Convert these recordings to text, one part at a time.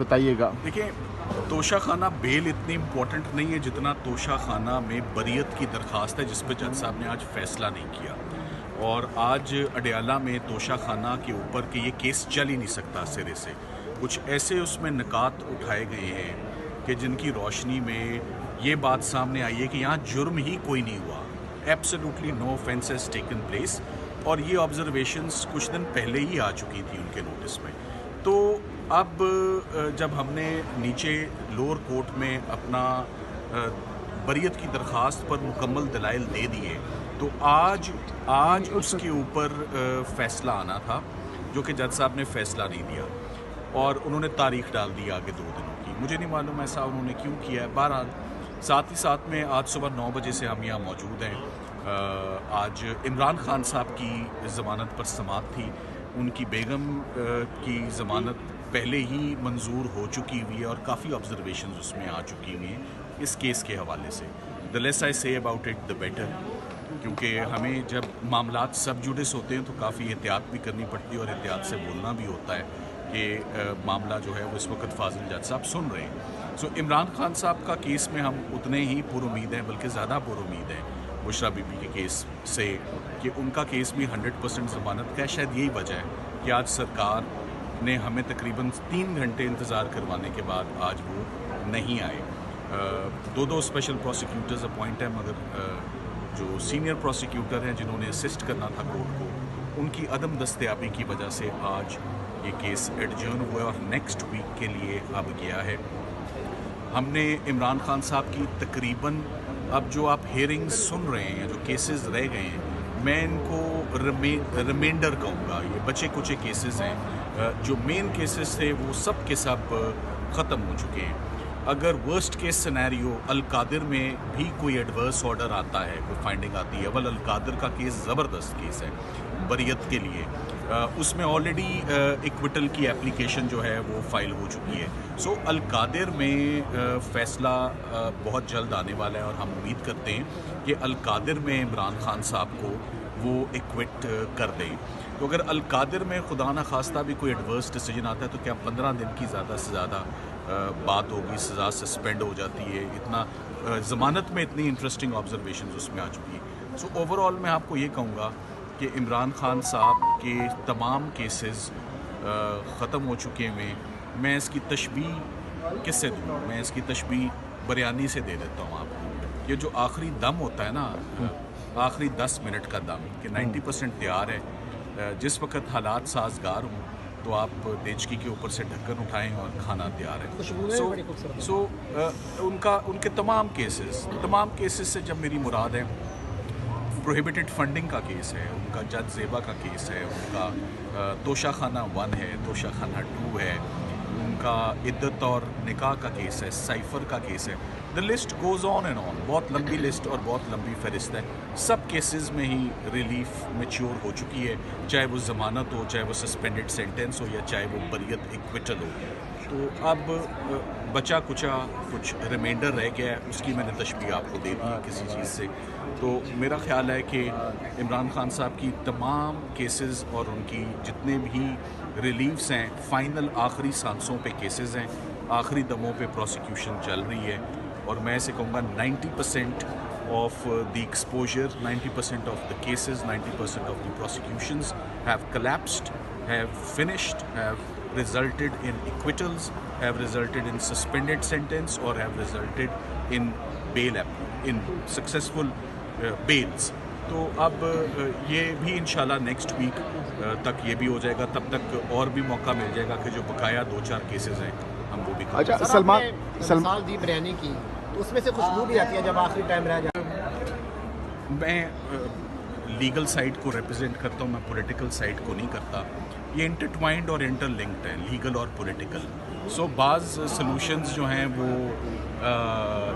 بتائیے گا. دیکھیں، توشہ خانہ بیل اتنی امپورٹنٹ نہیں ہے جتنا توشہ خانہ میں بریت کی درخواست ہے، جس پہ جج صاحب نے آج فیصلہ نہیں کیا. اور آج اڈیالہ میں توشہ خانہ کے اوپر کہ یہ کیس چل ہی نہیں سکتا سرے سے، کچھ ایسے اس میں نکات اٹھائے گئے ہیں کہ جن کی روشنی میں یہ بات سامنے آئی ہے کہ یہاں جرم ہی کوئی نہیں ہوا. Absolutely no offense has taken place. اور یہ آبزرویشنز کچھ دن پہلے ہی آ چکی تھی ان کے نوٹس میں. تو اب جب ہم نے نیچے لوور کورٹ میں اپنا بریت کی درخواست پر مکمل دلائل دے دیے، تو آج اس کے اوپر فیصلہ آنا تھا، جو کہ جج صاحب نے فیصلہ نہیں دیا اور انہوں نے تاریخ ڈال دی آگے 2 دنوں کی. مجھے نہیں معلوم ایسا انہوں نے کیوں کیا ہے. بہرحال ساتھ ہی ساتھ میں آج صبح 9 بجے سے ہم یہاں موجود ہیں. آج عمران خان صاحب کی ضمانت پر سماعت تھی. ان کی بیگم کی ضمانت پہلے ہی منظور ہو چکی ہوئی ہے اور کافی آبزرویشنز اس میں آ چکی ہوئی ہیں اس کیس کے حوالے سے. the less I say about it the better، کیونکہ ہمیں جب معاملات سب جوڈس ہوتے ہیں تو کافی احتیاط بھی کرنی پڑتی ہے اور احتیاط سے بولنا بھی ہوتا ہے کہ معاملہ جو ہے وہ اس وقت فاضل جج صاحب سن رہے ہیں. سو عمران خان صاحب کا کیس میں ہم اتنے ہی پر امید ہیں، بلکہ زیادہ پر امید ہیں بشریٰ بی بی کے کیس سے، کہ ان کا کیس بھی 100% ضمانت کا ہے. شاید یہی وجہ ہے کہ آج سرکار نے ہمیں تقریباً 3 گھنٹے انتظار کروانے کے بعد آج وہ نہیں آئے. 2 اسپیشل پروسیکیوٹرز اپوائنٹ ہیں، مگر جو سینئر پروسیکیوٹر ہیں جنہوں نے اسسٹ کرنا تھا کورٹ کو، ان کی عدم دستیابی کی وجہ سے آج یہ کیس ایڈجرن ہوا ہے اور نیکسٹ ویک کے لیے اب گیا ہے. ہم نے عمران خان صاحب کی تقریباً اب جو آپ ہیئرنگز سن رہے ہیں، جو کیسز رہ گئے ہیں، میں ان کو ریمائنڈر کہوں گا. یہ بچے کچے کیسز ہیں، جو مین کیسز تھے وہ سب کے سب ختم ہو چکے ہیں. اگر ورسٹ کیس سینیریو القادر میں بھی کوئی ایڈورس آرڈر آتا ہے، کوئی فائنڈنگ آتی ہے، اول القادر کا کیس زبردست کیس ہے بریت کے لیے، اس میں آلریڈی ایکویٹل کی اپلیکیشن جو ہے وہ فائل ہو چکی ہے. سو القادر میں فیصلہ بہت جلد آنے والا ہے اور ہم امید کرتے ہیں کہ القادر میں عمران خان صاحب کو وہ ایکوٹ کر دیں. تو اگر القادر میں خدا نہ خواستہ بھی کوئی ایڈورس ڈیسیجن آتا ہے تو کیا 15 دن کی زیادہ سے زیادہ بات ہوگی، سزا سسپینڈ ہو جاتی ہے. اتنا ضمانت میں اتنی انٹرسٹنگ آبزرویشنز اس میں آ چکی ہے. سو اوور آل میں آپ کو یہ کہوں گا کہ عمران خان صاحب کے تمام کیسز ختم ہو چکے ہوئے. میں اس کی تشبیہ کس سے دوں؟ میں اس کی تشبیہ بریانی سے دے دیتا ہوں آپ کو. یہ جو آخری دم ہوتا ہے نا، آخری 10 منٹ کا دم، کہ 90% تیار ہے. جس وقت حالات سازگار ہوں تو آپ دیچکی کے اوپر سے ڈھکن اٹھائیں اور کھانا تیار ہے. سو ان کے تمام کیسز سے جب میری مراد ہے، پروہیبٹڈ فنڈنگ کا کیس ہے، ان کا جج زیبا کا کیس ہے، ان کا توشہ خانہ 1 ہے، توشہ خانہ 2 ہے، ان کا عدت اور نکاح کا کیس ہے، سائفر کا کیس ہے. the list goes on and on. بہت لمبی لسٹ اور بہت لمبی فہرست ہے. سب کیسز میں ہی ریلیف میچور ہو چکی ہے، چاہے وہ ضمانت ہو، چاہے وہ سسپینڈڈ سینٹینس ہو، یا چاہے وہ بریت ایکویٹل ہو. تو اب بچا کچا کچھ ریمائنڈر رہ گیا ہے، اس کی میں نے تشبیہ آپ کو دے دی ہے کسی چیز سے. تو میرا خیال ہے کہ عمران خان صاحب کی تمام کیسز اور ان کی جتنے بھی ریلیفز ہیں، فائنل آخری سانسوں پہ کیسز ہیں، آخری دموں پہ پروسیکیوشن چل رہی ہے. اور میں اسے کہوں گا 90% of the exposure, 90% of the cases, 90% of the prosecutions have collapsed, have finished, have resulted in acquittals, have resulted in suspended sentence, or have resulted in bail, in successful bails. تو اب یہ بھی انشاءاللہ نیکسٹ ویک تک یہ بھی ہو جائے گا. تب تک اور بھی موقع مل جائے گا کہ جو بقایا 2-4 کیسز ہیں ہم وہ بھی کریں. اچھا سلمان مثال دی بریانی کی، تو اس میں سے خوشبو بھی آتی ہے جب آخری ٹائم رہ جائے. میں لیگل سائڈ کو ریپرزینٹ کرتا ہوں، میں پولیٹیکل سائڈ کو نہیں کرتا. یہ انٹرٹوائنڈ اور انٹر لنکڈ ہے، لیگل اور پولیٹیکل. سو بعض سلوشنز جو ہیں وہ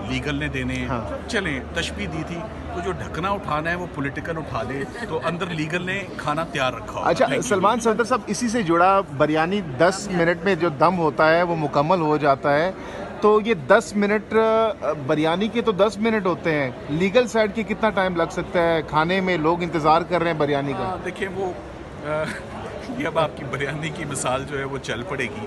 لیگل نے دینے ہیں. چلیں تشبیہ دی تھی تو جو ڈھکنا اٹھانا ہے وہ پولیٹیکل اٹھا لے، تو اندر لیگل نے کھانا تیار رکھا ہوگا. اچھا سلمان صدر صاحب، اسی سے جڑا بریانی 10 منٹ میں جو دم ہوتا ہے وہ مکمل ہو جاتا ہے. تو یہ 10 منٹ بریانی کے تو 10 منٹ ہوتے ہیں، لیگل سائڈ کے کتنا ٹائم لگ سکتا ہے؟ کھانے میں لوگ انتظار کر رہے ہیں بریانی کا. دیکھیں وہ یہ اب آپ کی بریانی کی مثال جو ہے وہ چل پڑے گی.